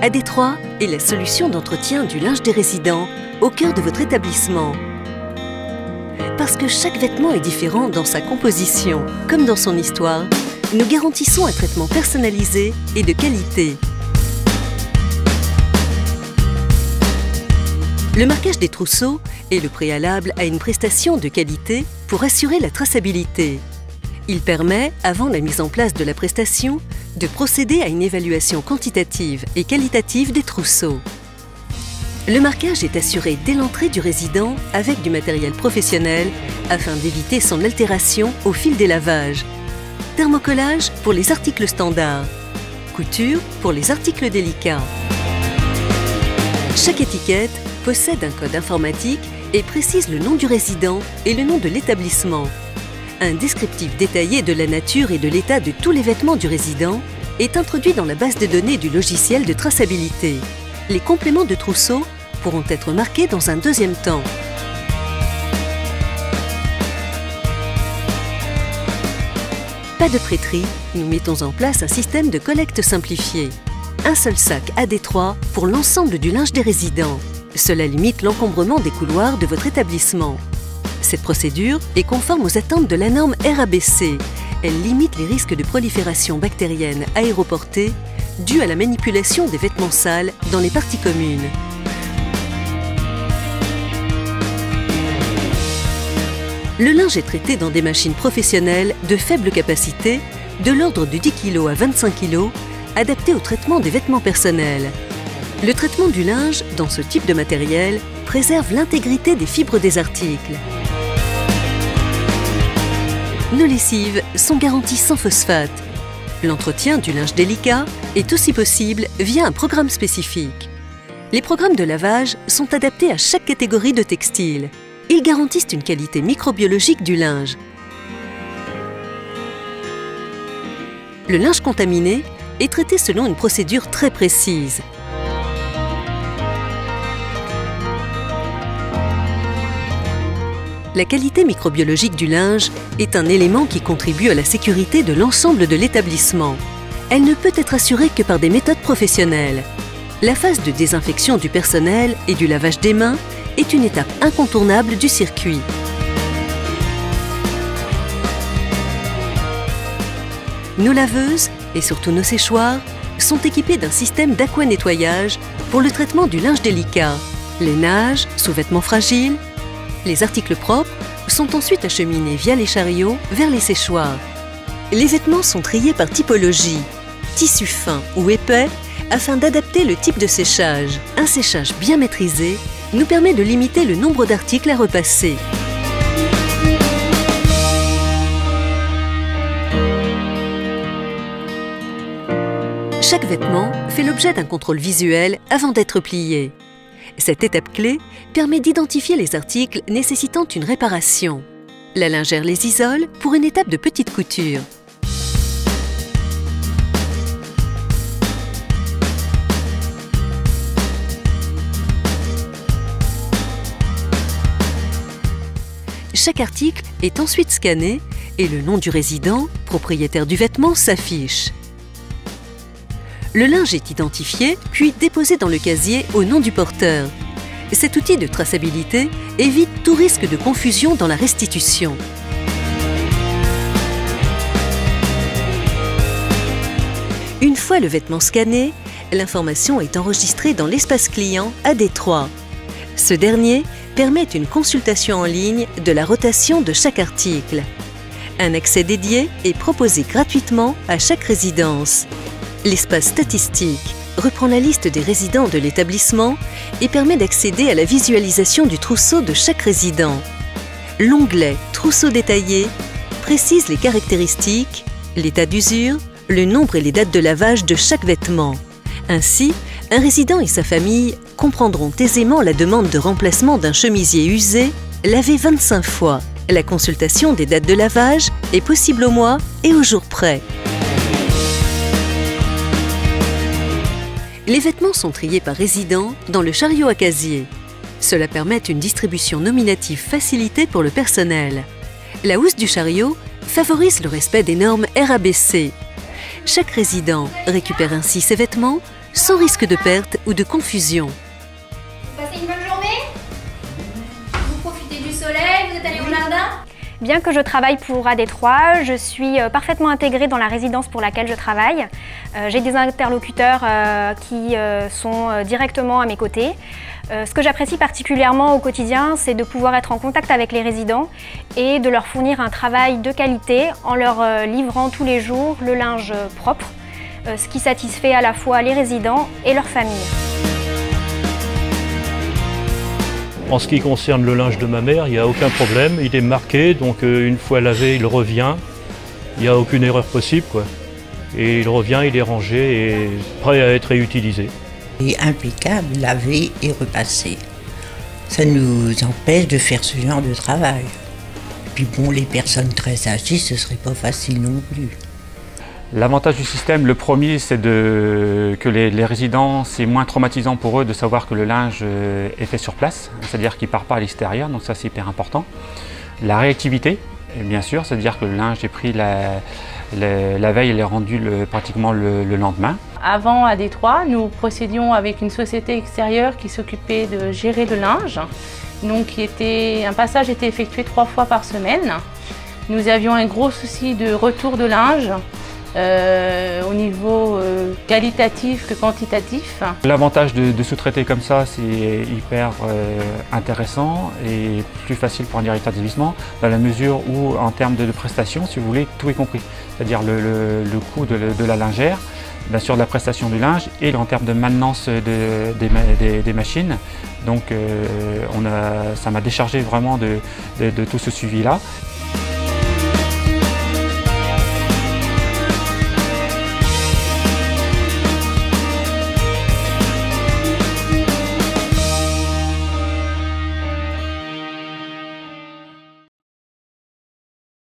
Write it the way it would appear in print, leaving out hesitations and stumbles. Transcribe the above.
AD3 est la solution d'entretien du linge des résidents au cœur de votre établissement. Parce que chaque vêtement est différent dans sa composition, comme dans son histoire, nous garantissons un traitement personnalisé et de qualité. Le marquage des trousseaux est le préalable à une prestation de qualité pour assurer la traçabilité. Il permet, avant la mise en place de la prestation, de procéder à une évaluation quantitative et qualitative des trousseaux. Le marquage est assuré dès l'entrée du résident avec du matériel professionnel afin d'éviter son altération au fil des lavages. Thermocollage pour les articles standards. Couture pour les articles délicats. Chaque étiquette possède un code informatique et précise le nom du résident et le nom de l'établissement. Un descriptif détaillé de la nature et de l'état de tous les vêtements du résident est introduit dans la base de données du logiciel de traçabilité. Les compléments de trousseau pourront être marqués dans un deuxième temps. Pas de prêterie, nous mettons en place un système de collecte simplifié. Un seul sac AD3 pour l'ensemble du linge des résidents. Cela limite l'encombrement des couloirs de votre établissement. Cette procédure est conforme aux attentes de la norme RABC. Elle limite les risques de prolifération bactérienne aéroportée dus à la manipulation des vêtements sales dans les parties communes. Le linge est traité dans des machines professionnelles de faible capacité, de l'ordre de 10 kg à 25 kg, adaptées au traitement des vêtements personnels. Le traitement du linge dans ce type de matériel préserve l'intégrité des fibres des articles. Nos lessives sont garanties sans phosphate. L'entretien du linge délicat est aussi possible via un programme spécifique. Les programmes de lavage sont adaptés à chaque catégorie de textile. Ils garantissent une qualité microbiologique du linge. Le linge contaminé est traité selon une procédure très précise. La qualité microbiologique du linge est un élément qui contribue à la sécurité de l'ensemble de l'établissement. Elle ne peut être assurée que par des méthodes professionnelles. La phase de désinfection du personnel et du lavage des mains est une étape incontournable du circuit. Nos laveuses, et surtout nos séchoirs, sont équipées d'un système d'aquanettoyage pour le traitement du linge délicat, lainage, sous-vêtements fragiles. Les articles propres sont ensuite acheminés via les chariots vers les séchoirs. Les vêtements sont triés par typologie, tissu fin ou épais, afin d'adapter le type de séchage. Un séchage bien maîtrisé nous permet de limiter le nombre d'articles à repasser. Chaque vêtement fait l'objet d'un contrôle visuel avant d'être plié. Cette étape clé permet d'identifier les articles nécessitant une réparation. La lingère les isole pour une étape de petite couture. Chaque article est ensuite scanné et le nom du résident, propriétaire du vêtement, s'affiche. Le linge est identifié puis déposé dans le casier au nom du porteur. Cet outil de traçabilité évite tout risque de confusion dans la restitution. Une fois le vêtement scanné, l'information est enregistrée dans l'espace client AD3. Ce dernier permet une consultation en ligne de la rotation de chaque article. Un accès dédié est proposé gratuitement à chaque résidence. L'espace statistique reprend la liste des résidents de l'établissement et permet d'accéder à la visualisation du trousseau de chaque résident. L'onglet « Trousseau détaillé » précise les caractéristiques, l'état d'usure, le nombre et les dates de lavage de chaque vêtement. Ainsi, un résident et sa famille comprendront aisément la demande de remplacement d'un chemisier usé, lavé 25 fois. La consultation des dates de lavage est possible au mois et au jour près. Les vêtements sont triés par résident dans le chariot à casier. Cela permet une distribution nominative facilitée pour le personnel. La housse du chariot favorise le respect des normes RABC. Chaque résident récupère ainsi ses vêtements sans risque de perte ou de confusion. Vous passez une bonne journée? Vous profitez du soleil? Vous êtes allé au jardin? Bien que je travaille pour AD3, je suis parfaitement intégrée dans la résidence pour laquelle je travaille. J'ai des interlocuteurs qui sont directement à mes côtés. Ce que j'apprécie particulièrement au quotidien, c'est de pouvoir être en contact avec les résidents et de leur fournir un travail de qualité en leur livrant tous les jours le linge propre, ce qui satisfait à la fois les résidents et leurs familles. En ce qui concerne le linge de ma mère, il n'y a aucun problème, il est marqué, donc une fois lavé, il revient. Il n'y a aucune erreur possible, quoi. Et il revient, il est rangé et prêt à être réutilisé. Il est impeccable, lavé et repassé. Ça nous empêche de faire ce genre de travail. Et puis bon, les personnes très âgées, ce serait pas facile non plus. L'avantage du système, le premier, c'est que les résidents, c'est moins traumatisant pour eux de savoir que le linge est fait sur place, c'est-à-dire qu'il ne part pas à l'extérieur, donc ça c'est hyper important. La réactivité, bien sûr, c'est-à-dire que le linge est pris la veille, il est rendu pratiquement le lendemain. Avant AD3, nous procédions avec une société extérieure qui s'occupait de gérer le linge. Donc un passage était effectué 3 fois par semaine. Nous avions un gros souci de retour de linge. Au niveau qualitatif que quantitatif. L'avantage de sous-traiter comme ça, c'est hyper intéressant et plus facile pour un directeur d'établissement dans la mesure où, en termes de prestations, si vous voulez, tout est compris. C'est-à-dire le coût de la lingère, bien sûr de la prestation du linge et en termes de maintenance des machines. Donc ça m'a déchargé vraiment de tout ce suivi-là.